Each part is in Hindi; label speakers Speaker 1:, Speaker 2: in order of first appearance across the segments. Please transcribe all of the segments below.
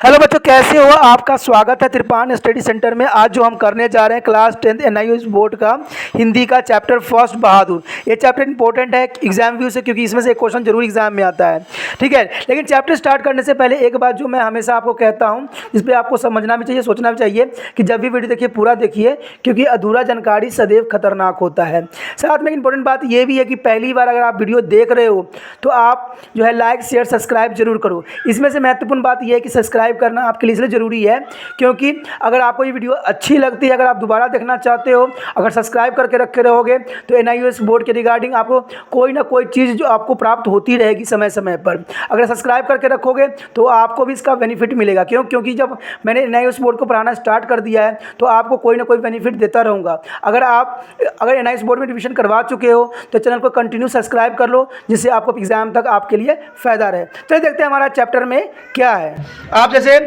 Speaker 1: हेलो बच्चों, कैसे हो? आपका स्वागत है त्रिपान स्टडी सेंटर में। आज जो हम करने जा रहे हैं क्लास 10th NIOS बोर्ड का हिंदी का चैप्टर फर्स्ट बहादुर। ये चैप्टर इंपॉर्टेंट है एग्जाम व्यू से, क्योंकि इसमें से एक क्वेश्चन जरूर एग्जाम में आता है। ठीक है, लेकिन चैप्टर स्टार्ट करने से पहले एक बात जो मैं हमेशा आपको कहता हूँ, इस पर आपको समझना भी चाहिए, सोचना भी चाहिए कि जब भी वीडियो देखिए पूरा देखिए, क्योंकि अधूरा जानकारी सदैव खतरनाक होता है। साथ में इंपॉर्टेंट बात ये भी है कि पहली बार अगर आप वीडियो देख रहे हो तो आप जो है लाइक शेयर सब्सक्राइब जरूर करो। इसमें से महत्वपूर्ण बात यह है कि सब्सक्राइब करना आपके लिए इसलिए ज़रूरी है क्योंकि अगर आपको ये वीडियो अच्छी लगती है, अगर आप दोबारा देखना चाहते हो, अगर सब्सक्राइब करके रखे रहोगे तो NIOS बोर्ड के रिगार्डिंग आपको कोई ना कोई चीज़ जो आपको प्राप्त होती रहेगी समय समय पर। अगर सब्सक्राइब करके रखोगे तो आपको भी इसका बेनिफिट मिलेगा। क्योंकि जब मैंने NIOS बोर्ड को पढ़ाना स्टार्ट कर दिया है तो आपको कोई ना कोई बेनिफिट देता रहूँगा। अगर NIOS बोर्ड में रिविजन करवा चुके हो तो चैनल को कंटिन्यू सब्सक्राइब कर लो, जिससे आपको एग्जाम तक आपके लिए फ़ायदा रहे। चलिए देखते हैं हमारा चैप्टर में क्या है। आप जैसे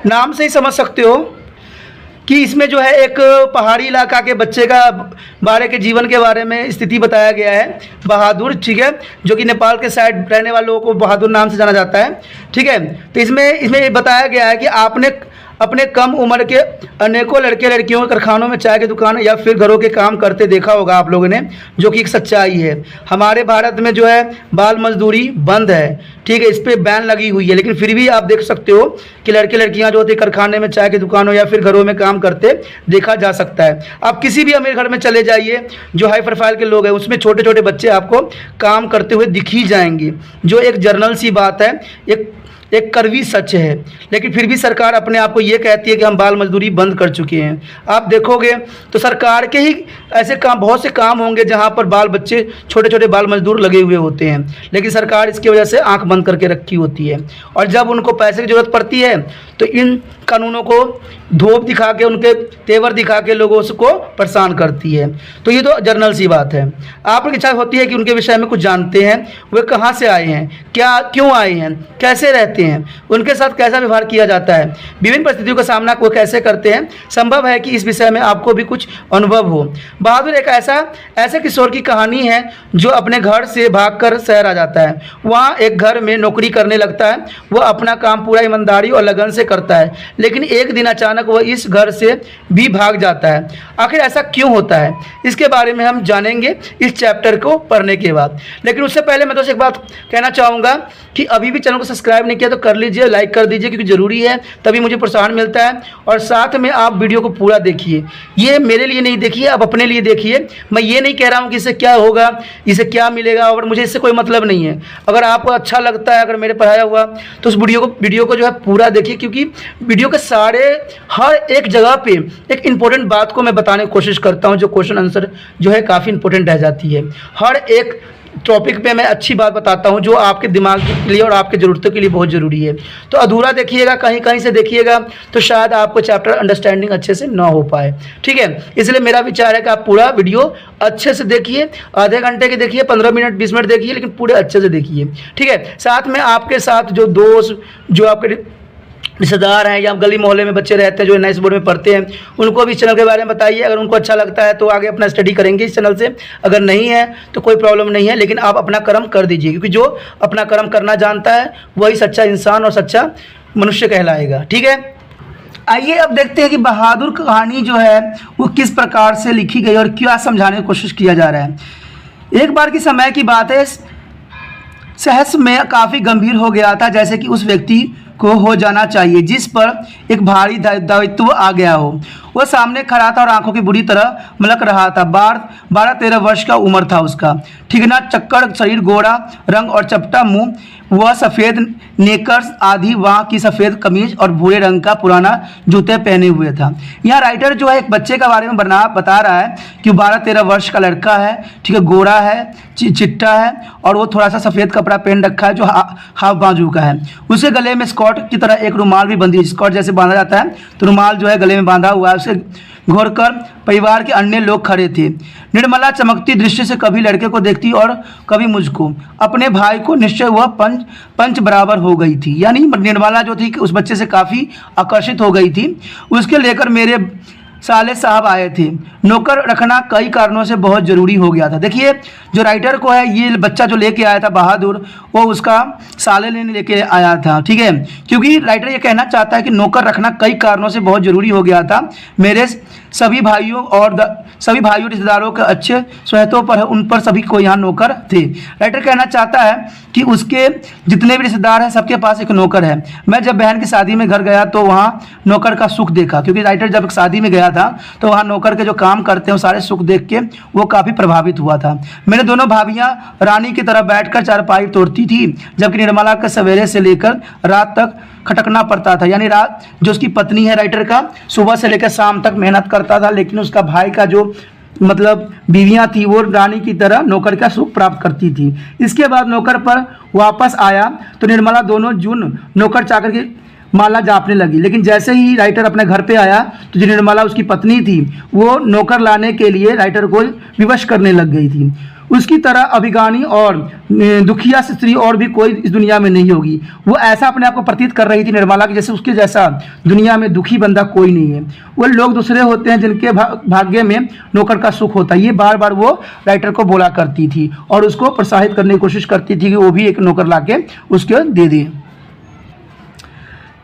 Speaker 1: नाम से ही समझ सकते हो कि इसमें जो है एक पहाड़ी इलाका के बच्चे का बारे के जीवन के बारे में स्थिति बताया गया है, बहादुर। ठीक है, जो कि नेपाल के साइड रहने वालों को बहादुर नाम से जाना जाता है। ठीक है, तो इसमें बताया गया है कि आपने अपने कम उम्र के अनेकों लड़के लड़कियों कारखानों में चाय की दुकान या फिर घरों के काम करते देखा होगा आप लोगों ने, जो कि एक सच्चाई है। हमारे भारत में जो है बाल मजदूरी बंद है। ठीक है, इस पर बैन लगी हुई है, लेकिन फिर भी आप देख सकते हो कि लड़के लड़कियां जो होते हैं कारखाने में चाय की दुकानों या फिर घरों में काम करते देखा जा सकता है। आप किसी भी अमीर घर में चले जाइए जो हाई प्रोफाइल के लोग हैं, उसमें छोटे छोटे बच्चे आपको काम करते हुए दिख ही जाएंगे, जो एक जर्नल सी बात है, एक कड़वी सच है। लेकिन फिर भी सरकार अपने आप को ये कहती है कि हम बाल मजदूरी बंद कर चुके हैं। आप देखोगे तो सरकार के ही ऐसे काम, बहुत से काम होंगे जहां पर बाल बच्चे, छोटे छोटे बाल मजदूर लगे हुए होते हैं, लेकिन सरकार इसकी वजह से आंख बंद करके रखी होती है। और जब उनको पैसे की ज़रूरत पड़ती है तो इन कानूनों को धोप दिखा के, उनके तेवर दिखा के लोगों को परेशान करती है। तो ये तो जर्नल सी बात है। आपकी इच्छा होती है कि उनके विषय में कुछ जानते हैं, वे कहाँ से आए हैं, क्यों आए हैं, कैसे रहते हैं, उनके साथ कैसा व्यवहार किया जाता है, विभिन्न परिस्थितियों का सामना वो कैसे करते हैं। संभव है कि इस विषय में आपको भी कुछ अनुभव हो। बहादुर एक ऐसे किशोर की कहानी है जो अपने घर से भागकर शहर आ जाता है। वहाँ एक घर में नौकरी करने लगता है। वह अपना काम पूरा ईमानदारी और लगन से करता है, लेकिन एक दिन अचानक वह इस घर से भी भाग जाता है। आखिर ऐसा क्यों होता है, इसके बारे में हम जानेंगे इस चैप्टर को पढ़ने के बाद। लेकिन उससे पहले मैं तो एक बात कहना चाहूँगा कि अभी भी चैनल को सब्सक्राइब नहीं किया तो कर लीजिए, लाइक कर दीजिए, क्योंकि ज़रूरी है, तभी मुझे प्रोत्साहन मिलता है। और साथ में आप वीडियो को पूरा देखिए। ये मेरे लिए नहीं देखिए, आप अपने लिए देखिए। मैं ये नहीं कह रहा हूँ कि इससे क्या होगा, इससे क्या मिलेगा, और मुझे इससे कोई मतलब नहीं है। अगर आपको अच्छा लगता है, अगर मेरे पढ़ाया हुआ, तो उस वीडियो को जो है पूरा देखिए, क्योंकि वीडियो के हर एक जगह पे एक इंपॉर्टेंट बात को मैं बताने की कोशिश करता हूँ, जो क्वेश्चन आंसर जो है काफ़ी इंपॉर्टेंट रह जाती है। हर एक टॉपिक पे मैं अच्छी बात बताता हूँ जो आपके दिमाग के लिए और आपके ज़रूरतों के लिए बहुत ज़रूरी है। तो अधूरा देखिएगा, कहीं कहीं से देखिएगा तो शायद आपको चैप्टर अंडरस्टैंडिंग अच्छे से ना हो पाए। ठीक है, इसलिए मेरा विचार है कि आप पूरा वीडियो अच्छे से देखिए। आधे घंटे के देखिए, 15 मिनट 20 मिनट देखिए, लेकिन पूरे अच्छे से देखिए। ठीक है, साथ में आपके साथ जो दोस्त, जो आपके रिश्तेदार हैं या गली मोहल्ले में बच्चे रहते हैं जो NIOS बोर्ड में पढ़ते हैं, उनको भी इस चैनल के बारे में बताइए। अगर उनको अच्छा लगता है तो आगे अपना स्टडी करेंगे इस चैनल से, अगर नहीं है तो कोई प्रॉब्लम नहीं है, लेकिन आप अपना कर्म कर दीजिए, क्योंकि जो अपना कर्म करना जानता है वही सच्चा इंसान और सच्चा मनुष्य कहलाएगा। ठीक है, आइए अब देखते हैं कि बहादुर कहानी जो है वो किस प्रकार से लिखी गई और क्या समझाने की कोशिश किया जा रहा है। एक बार की समय की बात है, सहस में काफ़ी गंभीर हो गया था, जैसे कि उस व्यक्ति को हो जाना चाहिए जिस पर एक भारी दायित्व आ गया हो। वह सामने खड़ा था और आंखों की बुरी तरह मलक रहा था। 12-13 वर्ष का उम्र था उसका। ठिगना चक्कर शरीर, गोरा रंग और चपटा मुंह। वह सफ़ेद नेकर्स, आधी वहाँ की सफ़ेद कमीज और भूरे रंग का पुराना जूते पहने हुए था। यहाँ राइटर जो है एक बच्चे के बारे में बता रहा है कि 12-13 वर्ष का लड़का है। ठीक है, गोरा है, चिट्टा है, और वो थोड़ा सा सफ़ेद कपड़ा पहन रखा है जो हाफ बाजू का है। उसके गले में स्कॉट की तरह एक रुमाल भी बंधी, स्कॉट जैसे बांधा जाता है तो रुमाल जो है गले में बांधा हुआ है। उसे घोरकर परिवार के अन्य लोग खड़े थे। निर्मला चमकती दृष्टि से कभी लड़के को देखती और कभी मुझको। अपने भाई को निश्चय वह पंच बराबर हो गई थी, यानी निर्मला जो थी उस बच्चे से काफ़ी आकर्षित हो गई थी। उसके लेकर साले साहब आए थे। नौकर रखना कई कारणों से बहुत ज़रूरी हो गया था। देखिए जो राइटर को है, ये बच्चा जो लेके आया था बहादुर, वो उसका साले लेने लेके आया था, ठीक है। क्योंकि राइटर ये कहना चाहता है कि नौकर रखना कई कारणों से बहुत ज़रूरी हो गया था। मेरे सभी भाइयों रिश्तेदारों के अच्छे स्वहतों पर उन पर सभी को यहाँ नौकर थे। राइटर कहना चाहता है कि उसके जितने भी रिश्तेदार हैं सबके पास एक नौकर है। मैं जब बहन की शादी में घर गया तो वहाँ नौकर का सुख देखा, क्योंकि राइटर जब शादी में गया था तो वहाँ नौकर के जो काम करते हैं वो सारे सुख देख के वो काफ़ी प्रभावित हुआ था। मेरे दोनों भाभियाँ रानी की तरह बैठकर चारपाई तोड़ती थी, जबकि निर्मला का सवेरे से लेकर रात तक खटकना पड़ता था। यानी रात जो उसकी पत्नी है राइटर का, सुबह से लेकर शाम तक मेहनत करता था, लेकिन उसका भाई का जो मतलब बीवियां थी वो रानी की तरह नौकर का सुख प्राप्त करती थी। इसके बाद नौकर पर वापस आया तो निर्मला दोनों जून नौकर चाकर की माला जापने लगी। लेकिन जैसे ही राइटर अपने घर पे आया तो जो निर्मला उसकी पत्नी थी वो नौकर लाने के लिए राइटर को विवश करने लग गई थी। उसकी तरह अभिगानी और दुखिया स्त्री और भी कोई इस दुनिया में नहीं होगी। वो ऐसा अपने आप को प्रतीत कर रही थी निर्मला की जैसे उसके जैसा दुनिया में दुखी बंदा कोई नहीं है। वो लोग दूसरे होते हैं जिनके भाग्य में नौकर का सुख होता है। ये बार बार वो राइटर को बोला करती थी और उसको प्रोत्साहित करने की कोशिश करती थी कि वो भी एक नौकर ला के उसको दे दे।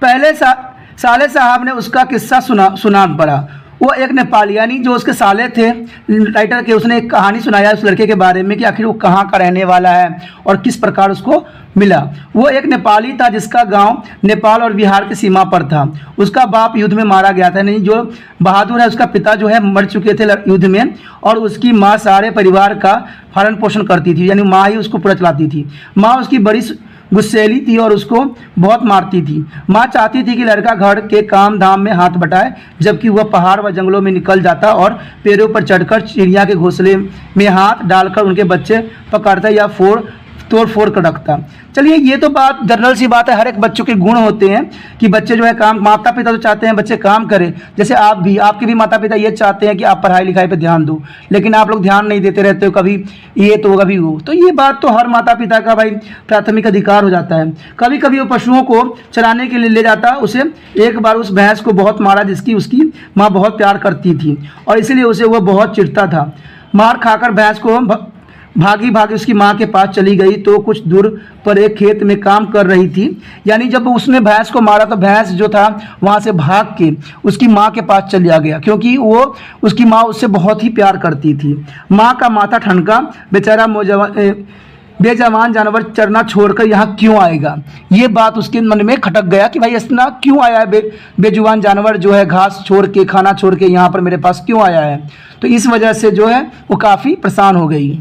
Speaker 1: पहले साले साहब ने उसका किस्सा सुना पड़ा। वो एक नेपाली यानी जो उसके साले थे राइटर के, उसने एक कहानी सुनाया उस लड़के के बारे में कि आखिर वो कहाँ का रहने वाला है और किस प्रकार उसको मिला। वो एक नेपाली था जिसका गांव नेपाल और बिहार की सीमा पर था। उसका बाप युद्ध में मारा गया था। नहीं, जो बहादुर है उसका पिता जो है मर चुके थे युद्ध में, और उसकी माँ सारे परिवार का भरण पोषण करती थी, यानी माँ ही उसको पूरा चलाती थी। माँ उसकी बड़ी गुस्सैली थी और उसको बहुत मारती थी। माँ चाहती थी कि लड़का घर के काम धाम में हाथ बटाए, जबकि वह पहाड़ व जंगलों में निकल जाता और पेड़ों पर चढ़कर चिड़िया के घोंसले में हाथ डालकर उनके बच्चे पकड़ता या तोड़ फोड़ कर रखता। चलिए, ये तो बात जनरल सी बात है, हर एक बच्चों के गुण होते हैं कि बच्चे जो है काम, माता पिता तो चाहते हैं बच्चे काम करें, जैसे आपके भी माता पिता ये चाहते हैं कि आप पढ़ाई लिखाई पे ध्यान दो, लेकिन आप लोग ध्यान नहीं देते रहते हो, कभी ये तो कभी वो। तो ये बात तो हर माता पिता का भाई प्राथमिक अधिकार हो जाता है। कभी कभी वो पशुओं को चराने के लिए ले जाता, उसे एक बार उस भैंस को बहुत मारा जिसकी उसकी माँ बहुत प्यार करती थी और इसीलिए उसे वह बहुत चिढ़ता था। मार खाकर भैंस को भागी उसकी माँ के पास चली गई तो कुछ दूर पर एक खेत में काम कर रही थी। यानी जब उसने भैंस को मारा तो भैंस जो था वहाँ से भाग के उसकी माँ के पास चलिया गया, क्योंकि वो उसकी माँ उससे बहुत ही प्यार करती थी। माँ का माथा ठनका, बेचारा बेजवान जानवर चरना छोड़कर यहाँ क्यों आएगा। ये बात उसके मन में खटक गया कि भाई इतना क्यों आया है, बेजुबान जानवर जो है घास छोड़ के, खाना छोड़ के यहाँ पर मेरे पास क्यों आया है। तो इस वजह से जो है वो काफ़ी परेशान हो गई।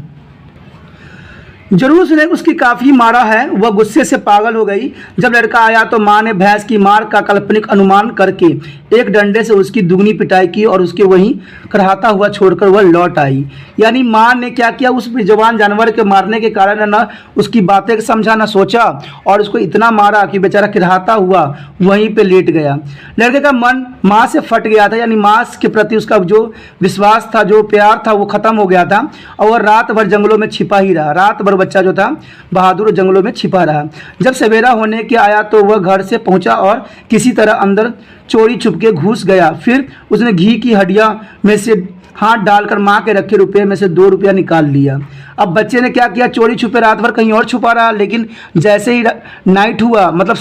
Speaker 1: जरूर उसने उसकी काफ़ी मारा है, वह गुस्से से पागल हो गई। जब लड़का आया तो माँ ने भैंस की मार का काल्पनिक अनुमान करके एक डंडे से उसकी दुगनी पिटाई की और उसके वहीं कराहता हुआ छोड़कर वह लौट आई। यानी माँ ने क्या किया, उस बेजुबान जानवर के मारने के कारण न उसकी बातें समझा न सोचा और उसको इतना मारा कि बेचारा किराहता हुआ वहीं पे लेट गया। लड़के का मन माँ से फट गया था, यानी माँ के प्रति उसका जो विश्वास था, जो प्यार था, वो ख़त्म हो गया था और वह रात भर जंगलों में छिपा ही रहा। रात भर बच्चा जो था बहादुर जंगलों में छिपा रहा। जब सवेरा होने के आया तो वह घर से पहुंचा और किसी तरह अंदर चोरी छुपके घुस गया। फिर उसने घी की हड्डियां में से हाथ डालकर माँ के रखे रुपये में से 2 रुपया निकाल लिया। अब बच्चे ने क्या किया, चोरी छुपे रात भर कहीं और छुपा रहा, लेकिन जैसे ही नाइट हुआ, मतलब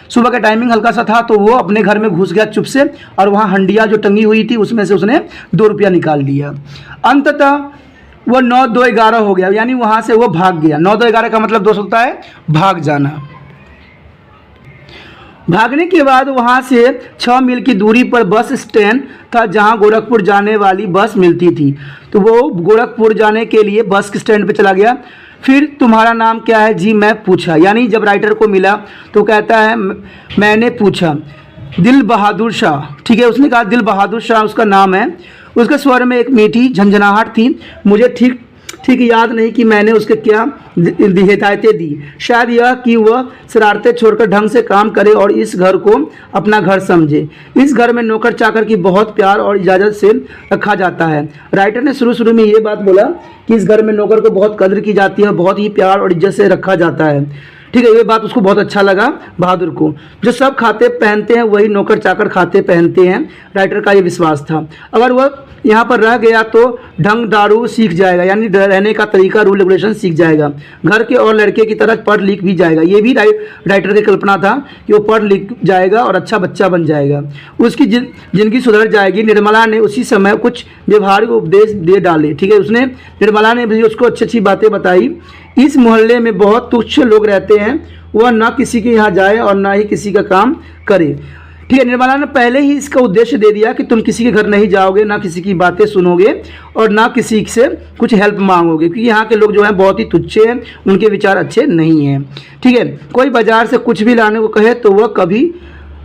Speaker 1: सुबह का टाइमिंग हल्का सा था, तो वो अपने घर में घुस गया चुप से और वहाँ हंडिया जो टंगी हुई थी उसमें से उसने 2 रुपया निकाल लिया। अंततः वो 9, 2, 11 हो गया, यानी वहाँ से वो भाग गया। 9, 2, 11 का मतलब दोस्त होता है भाग जाना। भागने के बाद वहाँ से 6 मील की दूरी पर बस स्टैंड था जहाँ गोरखपुर जाने वाली बस मिलती थी। तो वो गोरखपुर जाने के लिए बस स्टैंड पे चला गया। फिर तुम्हारा नाम क्या है जी, मैं पूछा। यानी जब राइटर को मिला तो कहता है मैंने पूछा दिल बहादुर शाह, ठीक है, उसने कहा दिल बहादुर शाह उसका नाम है। उसके स्वर में एक मीठी झंझनाहट थी। मुझे ठीक याद नहीं कि मैंने उसके क्या हिदायतें दी, शायद यह कि वह शरारतें छोड़कर ढंग से काम करे और इस घर को अपना घर समझे। इस घर में नौकर चाकर की बहुत प्यार और इजाज़त से रखा जाता है। राइटर ने शुरू में ये बात बोला कि इस घर में नौकर को बहुत कदर की जाती है, बहुत ही प्यार और इज्जत से रखा जाता है। ठीक है, ये बात उसको बहुत अच्छा लगा बहादुर को। जो सब खाते पहनते हैं वही नौकर चाकर खाते पहनते हैं, राइटर का ये विश्वास था। अगर वह यहाँ पर रह गया तो ढंग दारू सीख जाएगा, यानी रहने का तरीका, रूल रेगुलेशन सीख जाएगा। घर के और लड़के की तरह पढ़ लिख भी जाएगा। ये भी राइटर की कल्पना था कि वो पढ़ लिख जाएगा और अच्छा बच्चा बन जाएगा, उसकी जिंदगी सुधर जाएगी। निर्मला ने उसी समय कुछ व्यवहारिक उपदेश दे डाले। ठीक है, उसने निर्मला ने भी उसको अच्छी अच्छी बातें बताई। इस मोहल्ले में बहुत तुच्छ लोग रहते हैं, वह ना किसी के यहाँ जाए और ना ही किसी का काम करे। ठीक है, निर्मला ने पहले ही इसका उद्देश्य दे दिया कि तुम किसी के घर नहीं जाओगे, ना किसी की बातें सुनोगे और ना किसी से कुछ हेल्प मांगोगे, क्योंकि यहाँ के लोग जो हैं बहुत ही तुच्छ हैं, उनके विचार अच्छे नहीं हैं। ठीक है, कोई बाजार से कुछ भी लाने को कहे तो वह कभी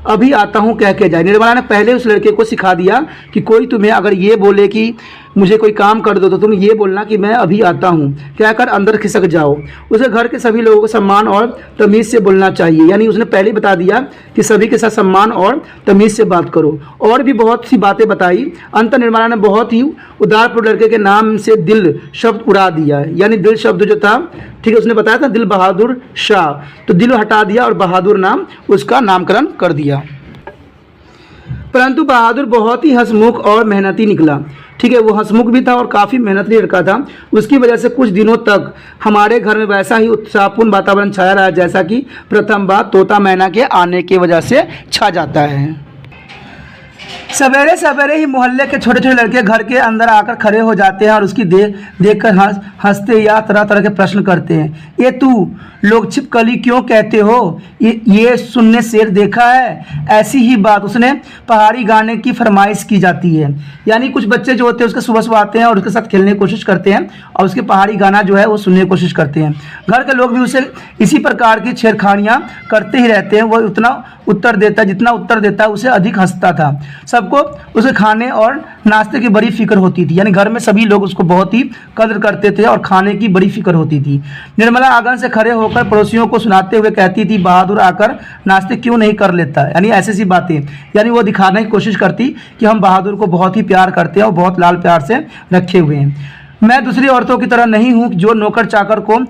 Speaker 1: अभी आता हूँ कह के जाए। निर्मला ने पहले उस लड़के को सिखा दिया कि कोई तुम्हें अगर ये बोले कि मुझे कोई काम कर दो तो तुम ये बोलना कि मैं अभी आता हूँ, कहकर अंदर खिसक जाओ। उसे घर के सभी लोगों को सम्मान और तमीज़ से बोलना चाहिए, यानी उसने पहले बता दिया कि सभी के साथ सम्मान और तमीज़ से बात करो। और भी बहुत सी बातें बताई। अंत निर्मला ने बहुत ही उदारपूर्ण लड़के के नाम से दिल शब्द उड़ा दिया, यानी दिल शब्द जो था, ठीक है, उसने बताया था दिल बहादुर शाह, तो दिल हटा दिया और बहादुर नाम उसका नामकरण कर दिया। परंतु बहादुर बहुत ही हंसमुख और मेहनती निकला। ठीक है, वो हंसमुख भी था और काफ़ी मेहनती लड़का था। उसकी वजह से कुछ दिनों तक हमारे घर में वैसा ही उत्साहपूर्ण वातावरण छाया रहा जैसा कि प्रथम बार तोता मैना के आने की वजह से छा जाता है। सवेरे सवेरे ही मोहल्ले के छोटे छोटे लड़के घर के अंदर आकर खड़े हो जाते हैं और उसकी देखकर हंसते या तरह तरह के प्रश्न करते हैं। ये तू लोग छिपकली क्यों कहते हो? ये सुनने शेर देखा है? ऐसी ही बात उसने पहाड़ी गाने की फरमाइश की जाती है, यानी कुछ बच्चे जो होते हैं उसके सुबह सुबह आते हैं और उसके साथ खेलने की कोशिश करते हैं और उसके पहाड़ी गाना जो है वो सुनने की कोशिश करते हैं। घर के लोग भी उसे इसी प्रकार की छेड़खानियाँ करते ही रहते हैं। वो उतना उत्तर देता है, जितना उत्तर देता है उसे अधिक हंसता था। सबको उसे खाने और नाश्ते की बड़ी फिक्र होती थी, यानी घर में सभी लोग उसको बहुत ही कदर करते थे और खाने की बड़ी फिक्र होती थी। निर्मला आंगन से खड़े होकर पड़ोसियों को सुनाते हुए कहती थी, बहादुर आकर नाश्ते क्यों नहीं कर लेता, यानी ऐसी सी बातें, यानी वो दिखाने की कोशिश करती कि हम बहादुर को बहुत ही प्यार करते हैं और बहुत लाल प्यार से रखे हुए हैं। मैं दूसरी औरतों की तरह नहीं हूँ जो नौकर चाकर को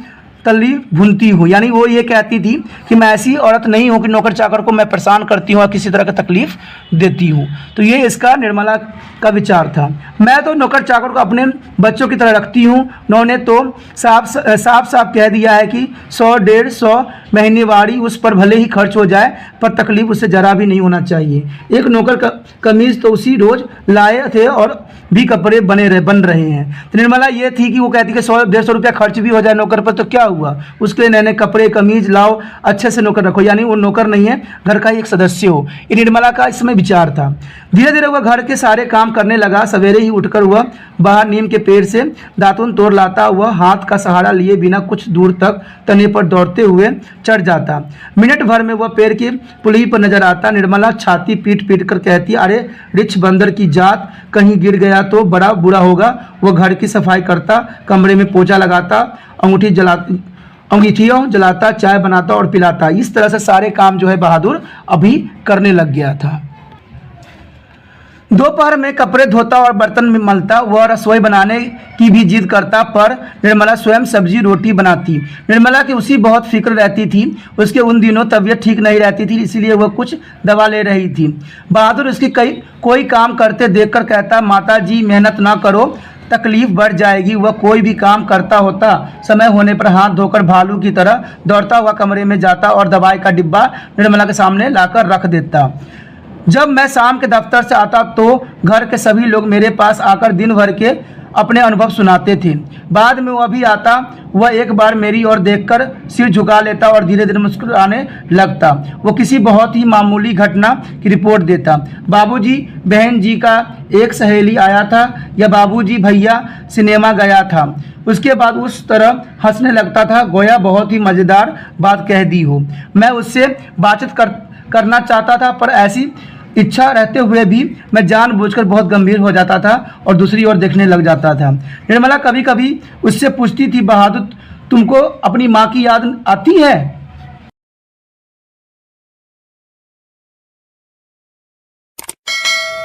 Speaker 1: तली भूनती हूँ, यानी वो ये कहती थी कि मैं ऐसी औरत नहीं हूँ कि नौकर चाकर को मैं परेशान करती हूँ और किसी तरह की तकलीफ देती हूँ। तो ये इसका निर्मला का विचार था। मैं तो नौकर चाकर को अपने बच्चों की तरह रखती हूँ। उन्होंने तो साफ कह दिया है कि 100-150 महीनेवारी उस पर भले ही खर्च हो जाए पर तकलीफ उससे ज़रा भी नहीं होना चाहिए। एक नौकर कमीज़ तो उसी रोज़ लाए थे और भी कपड़े बन रहे हैं। तो निर्मला ये थी कि वो कहती कि 100-150 रुपया खर्च भी हो जाए नौकर पर तो क्या हुआ, उसके लिए नए नए कपड़े कमीज लाओ, अच्छे से नौकर रखो, यानी वो नौकर नहीं है, घर का ही एक सदस्य हो। ये निर्मला का इसमें विचार था। धीरे धीरे वह घर के सारे काम करने लगा। सवेरे ही उठकर वह बाहर नीम के पेड़ से दातुन तोड़ लाता, वह हाथ का सहारा लिए बिना कुछ दूर तक तने पर दौड़ते हुए चढ़ जाता। मिनट भर में वह पेड़ की पुली पर नजर आता। निर्मला छाती पीट पीट कर कहती, अरे रिछ बंदर की जात, कहीं गिर गया तो बड़ा बुरा होगा। वह घर की सफाई करता, कमरे में पोछा लगाता, अंगीठियों जलाता, चाय बनाता और पिलाता। इस तरह से सारे काम जो है बहादुर अभी करने लग गया था। दोपहर में कपड़े धोता और बर्तन में मलता। वह रसोई बनाने की भी जिद करता पर निर्मला स्वयं सब्जी रोटी बनाती। निर्मला की उसी बहुत फिक्र रहती थी। उसके उन दिनों तबीयत ठीक नहीं रहती थी, इसीलिए वह कुछ दवा ले रही थी। बहादुर उसकी कोई काम करते देखकर कहता, माता जी मेहनत ना करो, तकलीफ बढ़ जाएगी। वह कोई भी काम करता होता, समय होने पर हाथ धोकर भालू की तरह दौड़ता हुआ कमरे में जाता और दवाई का डिब्बा निर्मला के सामने लाकर रख देता। जब मैं शाम के दफ्तर से आता तो घर के सभी लोग मेरे पास आकर दिन भर के अपने अनुभव सुनाते थे। बाद में वह भी आता। वह एक बार मेरी ओर देखकर सिर झुका लेता और धीरे धीरे मुस्कुराने लगता। वो किसी बहुत ही मामूली घटना की रिपोर्ट देता। बाबूजी बहन जी का एक सहेली आया था, या बाबूजी भैया सिनेमा गया था। उसके बाद उस तरह हंसने लगता था गोया बहुत ही मज़ेदार बात कह दी हो। मैं उससे बातचीत करना चाहता था पर ऐसी इच्छा रहते हुए भी मैं जानबूझकर बहुत गंभीर हो जाता था और दूसरी ओर देखने लग जाता था। निर्मला कभी कभी उससे पूछती थी, बहादुर तुमको अपनी माँ की याद आती है?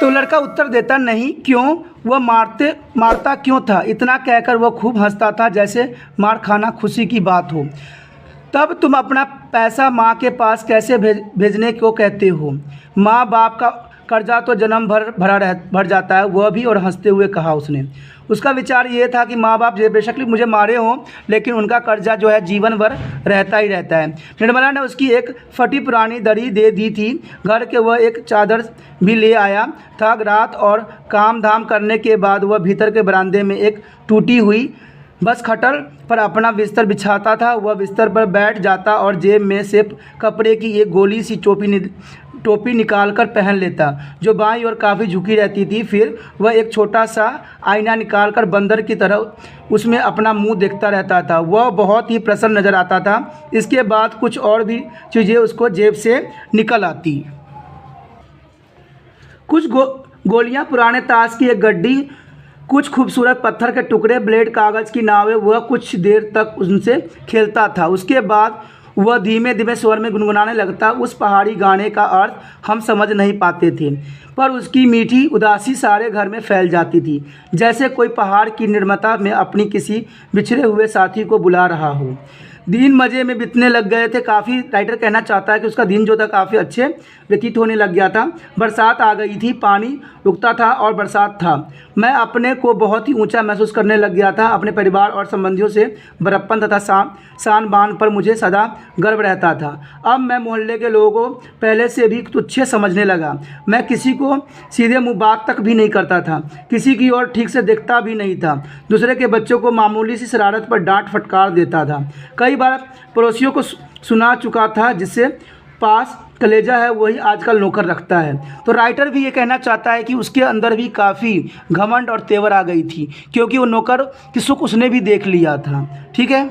Speaker 1: तो लड़का उत्तर देता, नहीं, क्यों? वह मारता क्यों था? इतना कहकर वह खूब हंसता था जैसे मार खाना खुशी की बात हो। तब तुम अपना पैसा माँ के पास कैसे भेजने को कहते हो? माँ बाप का कर्जा तो जन्म भर जाता है, वह भी। और हंसते हुए कहा उसने। उसका विचार ये था कि माँ बाप बेशक मुझे मारे हों, लेकिन उनका कर्जा जो है जीवन भर रहता ही रहता है। निर्मला ने उसकी एक फटी पुरानी दरी दे दी थी। घर के वह एक चादर भी ले आया था। रात और काम धाम करने के बाद वह भीतर के बरामदे में एक टूटी हुई बस खटल पर अपना बिस्तर बिछाता था। वह बिस्तर पर बैठ जाता और जेब में से कपड़े की एक गोली सी टोपी निकालकर पहन लेता, जो बाईं ओर काफ़ी झुकी रहती थी। फिर वह एक छोटा सा आईना निकालकर बंदर की तरह उसमें अपना मुंह देखता रहता था। वह बहुत ही प्रसन्न नज़र आता था। इसके बाद कुछ और भी चीज़ें उसको जेब से निकल आती। कुछ गोलियां, पुराने ताश की एक गड्डी, कुछ खूबसूरत पत्थर के टुकड़े, ब्लेड, कागज़ की नावें। वह कुछ देर तक उनसे खेलता था। उसके बाद वह धीमे धीमे स्वर में गुनगुनाने लगता। उस पहाड़ी गाने का अर्थ हम समझ नहीं पाते थे, पर उसकी मीठी उदासी सारे घर में फैल जाती थी, जैसे कोई पहाड़ की निर्मलता में अपनी किसी बिछड़े हुए साथी को बुला रहा हो। दिन मज़े में बीतने लग गए थे। काफ़ी राइटर कहना चाहता है कि उसका दिन जो था काफ़ी अच्छे व्यतीत होने लग गया था। बरसात आ गई थी, पानी रुकता था और बरसात था। मैं अपने को बहुत ही ऊंचा महसूस करने लग गया था। अपने परिवार और संबंधियों से बड़प्पन तथा शान बान पर मुझे सदा गर्व रहता था। अब मैं मोहल्ले के लोगों को पहले से भी तुच्छ समझने लगा। मैं किसी को सीधे मुँह बात तक भी नहीं करता था, किसी की ओर ठीक से देखता भी नहीं था। दूसरे के बच्चों को मामूली सी शरारत पर डांट फटकार देता था। कई बार पड़ोसियों को सुना चुका था, जिससे पास कलेजा है वही आजकल नौकर रखता है। तो राइटर भी ये कहना चाहता है कि उसके अंदर भी काफ़ी घमंड और तेवर आ गई थी, क्योंकि वो नौकर की सुख उसने भी देख लिया था। ठीक है,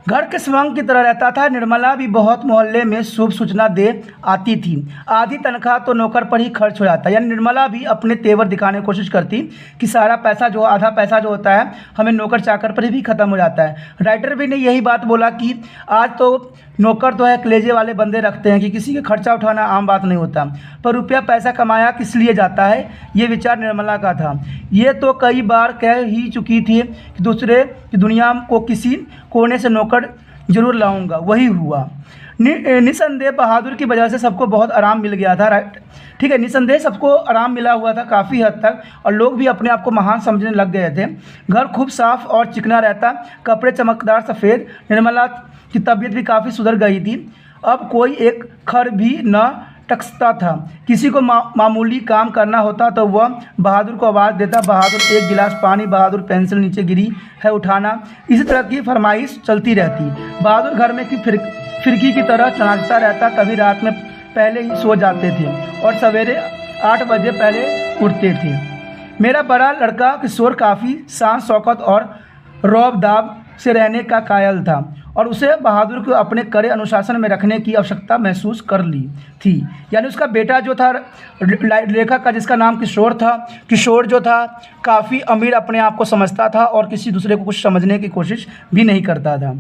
Speaker 1: घर के स्वंग की तरह रहता था। निर्मला भी बहुत मोहल्ले में शुभ सूचना दे आती थी। आधी तनख्वाह तो नौकर पर ही खर्च हो जाता। यानी निर्मला भी अपने तेवर दिखाने की कोशिश करती कि सारा पैसा जो आधा पैसा जो होता है हमें नौकर चाकर पर ही ख़त्म हो जाता है। राइटर भी ने यही बात बोला कि आज तो नौकर तो है कलेजे वाले बंदे रखते हैं कि किसी का खर्चा उठाना आम बात नहीं होता, पर रुपया पैसा कमाया किस लिए जाता है, ये विचार निर्मला का था। ये तो कई बार कह ही चुकी थी कि दूसरे की दुनिया को किसी कोने से नौकर जरूर लाऊंगा। वही हुआ। निसंदेह बहादुर की वजह से सबको बहुत आराम मिल गया था। राइट, ठीक है, निसंदेह सबको आराम मिला हुआ था काफ़ी हद तक, और लोग भी अपने आप को महान समझने लग गए थे। घर खूब साफ और चिकना रहता, कपड़े चमकदार सफ़ेद। निर्मला की तबीयत भी काफ़ी सुधर गई थी। अब कोई एक खर भी न टकसता था। किसी को मामूली काम करना होता तो वह बहादुर को आवाज़ देता, बहादुर एक गिलास पानी, बहादुर पेंसिल नीचे गिरी है उठाना। इसी तरह की फरमाइश चलती रहती। बहादुर घर में की फिरकी की तरह नाचता रहता। कभी रात में पहले ही सो जाते थे और सवेरे 8 बजे पहले उठते थे। मेरा बड़ा लड़का किशोर काफ़ी शान शौकत और रौब दाब से रहने का कायल था, और उसे बहादुर को अपने कड़े अनुशासन में रखने की आवश्यकता महसूस कर ली थी। यानी उसका बेटा जो था लेखक का, जिसका नाम किशोर था, किशोर जो था काफ़ी अमीर अपने आप को समझता था और किसी दूसरे को कुछ समझने की कोशिश भी नहीं करता था।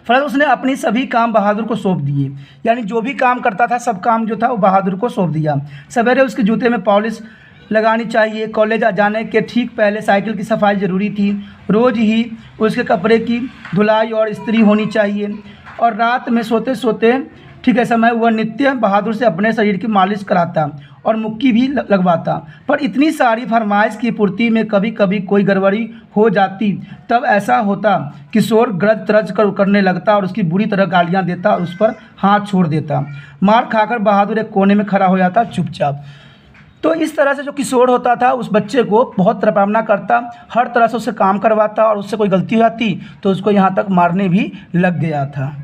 Speaker 1: फलत उसने अपनी सभी काम बहादुर को सौंप दिए। यानी जो भी काम करता था सब काम जो था वो बहादुर को सौंप दिया। सवेरे उसके जूते में पॉलिश लगानी चाहिए। कॉलेज जाने के ठीक पहले साइकिल की सफाई ज़रूरी थी। रोज़ ही उसके कपड़े की धुलाई और इस्त्री होनी चाहिए। और रात में सोते सोते ठीक है समय वह नित्य बहादुर से अपने शरीर की मालिश कराता और मुक्की भी लगवाता। पर इतनी सारी फरमाइश की पूर्ति में कभी कभी कोई गड़बड़ी हो जाती। तब ऐसा होता किशोर गरज तरज करने लगता और उसकी बुरी तरह गालियाँ देता और उस पर हाथ छोड़ देता। मार खाकर बहादुर एक कोने में खड़ा हो जाता चुपचाप। तो इस तरह से जो किशोर होता था उस बच्चे को बहुत तरपामना करता, हर तरह से उससे काम करवाता, और उससे कोई गलती हो जाती तो उसको यहाँ तक मारने भी लग गया था।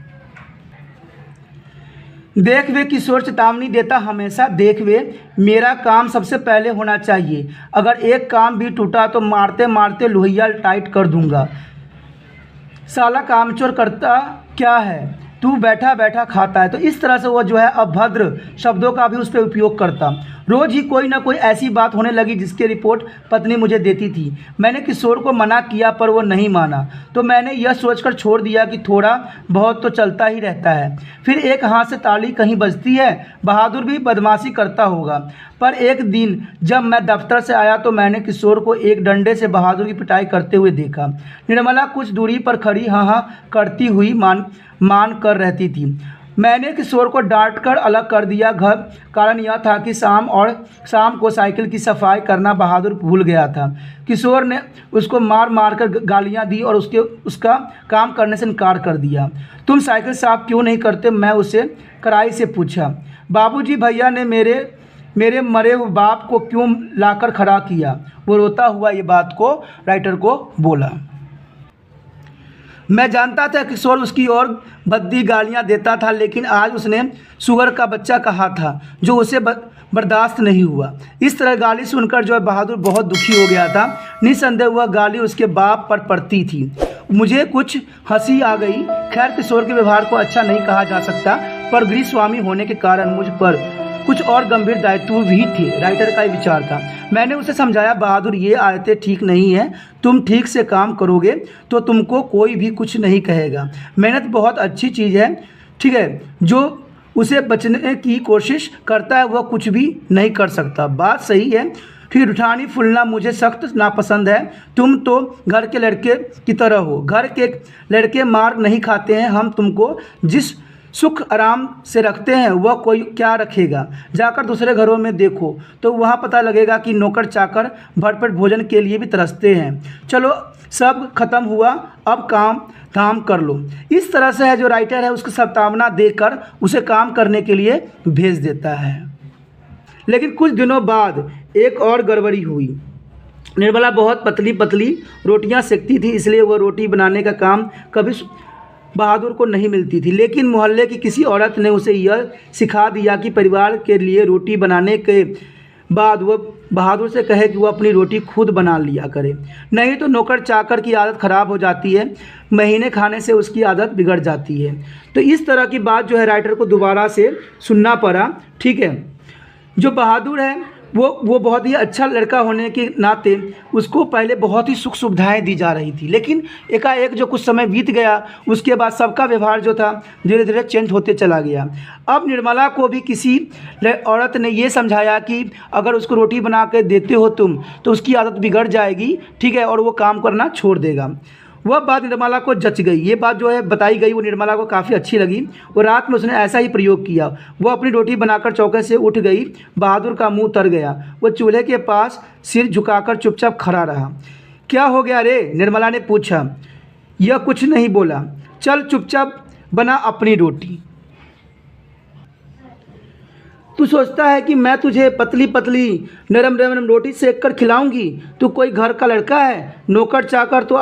Speaker 1: देख वे किशोर चेतावनी देता हमेशा, देख वे मेरा काम सबसे पहले होना चाहिए। अगर एक काम भी टूटा तो मारते मारते लोहिया टाइट कर दूंगा। साला कामचोर करता क्या है, तू बैठा बैठा खाता है। तो इस तरह से वो जो है अभद्र शब्दों का भी उस पर उपयोग करता। रोज़ ही कोई ना कोई ऐसी बात होने लगी जिसकी रिपोर्ट पत्नी मुझे देती थी। मैंने किशोर को मना किया पर वो नहीं माना, तो मैंने यह सोचकर छोड़ दिया कि थोड़ा बहुत तो चलता ही रहता है। फिर एक हाथ से ताली कहीं बजती है, बहादुर भी बदमाशी करता होगा। पर एक दिन जब मैं दफ्तर से आया तो मैंने किशोर को एक डंडे से बहादुर की पिटाई करते हुए देखा। निर्मला कुछ दूरी पर खड़ी हाँ हाँ करती हुई मान कर रहती थी। मैंने किशोर को डांट कर अलग कर दिया। कारण यह था कि शाम को साइकिल की सफाई करना बहादुर भूल गया था। किशोर ने उसको मार मार कर गालियाँ दी और उसका काम करने से इनकार कर दिया। तुम साइकिल साफ क्यों नहीं करते, मैं उसे कड़ाई से पूछा। बाबूजी, भैया ने मेरे मरे हुए बाप को क्यों लाकर खड़ा किया, वो रोता हुआ ये बात को राइटर को बोला। मैं जानता था किशोर उसकी ओर भद्दी गालियां देता था, लेकिन आज उसने सुअर का बच्चा कहा था जो उसे बर्दाश्त नहीं हुआ। इस तरह गाली सुनकर जो है बहादुर बहुत दुखी हो गया था। निस्संदेह वह गाली उसके बाप पर पड़ती थी। मुझे कुछ हंसी आ गई। खैर, किशोर के व्यवहार को अच्छा नहीं कहा जा सकता, पर गृह स्वामी होने के कारण मुझ पर कुछ और गंभीर दायित्व भी थे, राइटर का विचार था। मैंने उसे समझाया, बहादुर ये आदतें ठीक नहीं है, तुम ठीक से काम करोगे तो तुमको कोई भी कुछ नहीं कहेगा। मेहनत बहुत अच्छी चीज़ है, ठीक है, जो उसे बचने की कोशिश करता है वह कुछ भी नहीं कर सकता। बात सही है। फिर उठानी फुलना मुझे सख्त नापसंद है। तुम तो घर के लड़के की तरह हो। घर के लड़के मार नहीं खाते हैं। हम तुमको जिस सुख आराम से रखते हैं वह कोई क्या रखेगा। जाकर दूसरे घरों में देखो तो वहाँ पता लगेगा कि नौकर चाकर भरपेट भोजन के लिए भी तरसते हैं। चलो, सब खत्म हुआ, अब काम धाम कर लो। इस तरह से है जो राइटर है उसको सत्तावना देकर उसे काम करने के लिए भेज देता है। लेकिन कुछ दिनों बाद एक और गड़बड़ी हुई। निर्मला बहुत पतली पतली रोटियां सेकती थी, इसलिए वह रोटी बनाने का काम कभी बहादुर को नहीं मिलती थी। लेकिन मोहल्ले की किसी औरत ने उसे यह सिखा दिया कि परिवार के लिए रोटी बनाने के बाद वह बहादुर से कहे कि वह अपनी रोटी खुद बना लिया करे, नहीं तो नौकर चाकर की आदत ख़राब हो जाती है। महीने खाने से उसकी आदत बिगड़ जाती है। तो इस तरह की बात जो है राइटर को दोबारा से सुनना पड़ा, ठीक है। जो बहादुर है वो बहुत ही अच्छा लड़का होने के नाते उसको पहले बहुत ही सुख सुविधाएं दी जा रही थी, लेकिन एकाएक जो कुछ समय बीत गया उसके बाद सबका व्यवहार जो था धीरे धीरे चेंज होते चला गया। अब निर्मला को भी किसी औरत ने ये समझाया कि अगर उसको रोटी बना के देते हो तुम तो उसकी आदत बिगड़ जाएगी, ठीक है, और वो काम करना छोड़ देगा। वह बात निर्मला को जच गई। ये बात जो है बताई गई वो निर्मला को काफ़ी अच्छी लगी। वो रात में उसने ऐसा ही प्रयोग किया। वह अपनी रोटी बनाकर चौके से उठ गई। बहादुर का मुंह तर गया। वह चूल्हे के पास सिर झुकाकर चुपचाप खड़ा रहा। क्या हो गया रे, निर्मला ने पूछा। यह कुछ नहीं बोला। चल चुपचाप बना अपनी रोटी। तू सोचता है कि मैं तुझे पतली पतली नरम नरम रोटी सेक कर खिलाऊंगी? तू कोई घर का लड़का है? नौकर चाकर तो